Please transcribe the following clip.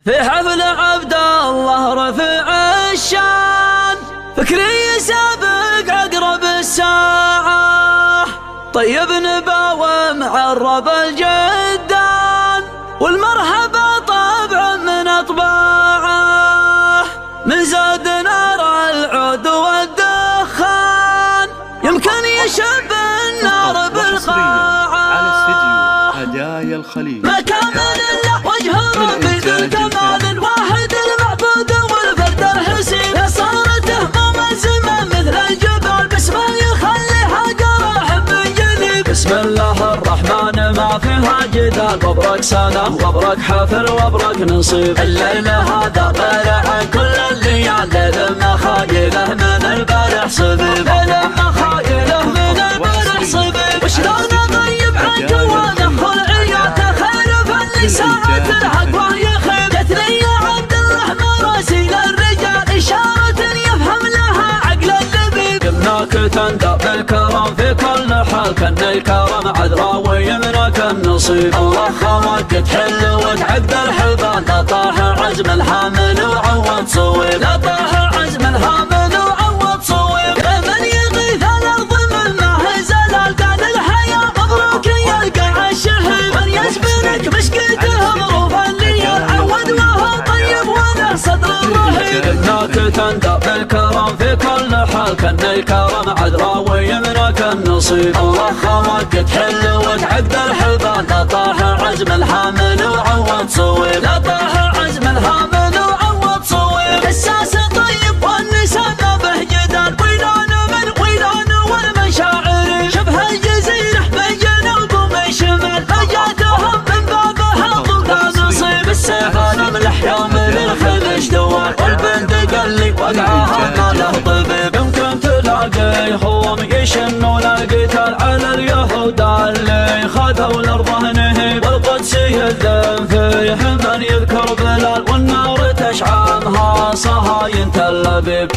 في حفل عبد الله رفع الشان، فكري سابق عقرب الساعة، طيب نبا معرب الجدان، والمرحبا طبع من أطباعه، من زاد نار العود والدخان، يمكن يشب النار بالقاعة. على استديو هدايا الخليل ما كان إلا وجه ربي ذو الكمال الواحد المعبود والفرد الحسين، يا صارته ممزمة مثل الجبال، باسمه يخليها قرح من جديد. بسم الله الرحمن ما فيها جدال، وابرك سنة وابرك حفل وابرك نصيب. الليل هذا طالع عن كل الليال، ليل مخايله من البارح صبيب، ليل مخايله من البارح صبيب. وشلون اغيب عنك وانا خلعيات خير فلي ساعة الحق وهي خيب. جتني يا عبد الله مراسيل الرجال، إشارة يفهم لها عقل اللبيب. يمناك تندى بالكرم في كل حال، كان الكرم عذرا ويمناك النصيب. الله خواك تحل وتعقد الحبال، لا طاح عزم الحامل وعوض صويب، لا طاح عزم الحامل وعوض صويب. من يغيث الأرض من معه زلال، قال الحياة مبروك يلقى الشهيد. من يسبرك مسكته ظروف الليل، عود وهو طيب وله صدر رهيب. انك تندى بالكرم في كل حال، كان الكرم عذرا ويمناك النصيب. الله خواك تحل وتعقد الحبال، لا طاح عزم الحامل وعوض صويب، لا طاح عزم الحامل وعوض صويب. الساس طيب والنساء ما به جدال، ويلان من ويلان والمشاعر، شبه الجزيرة من جنوب ومن شمال، فجاتهم من بابها ضد نصيب. السيف نملح يوم الخدش دوار، والبندق اللي وقعها ما له طبيب. يمكن تلاقي هم يشنون القتال على اليهود اللي خذوا الارض نهيب، والقدس يذم فيه من يذكر بلال، والنار تشعمها صهاين تل أبيب.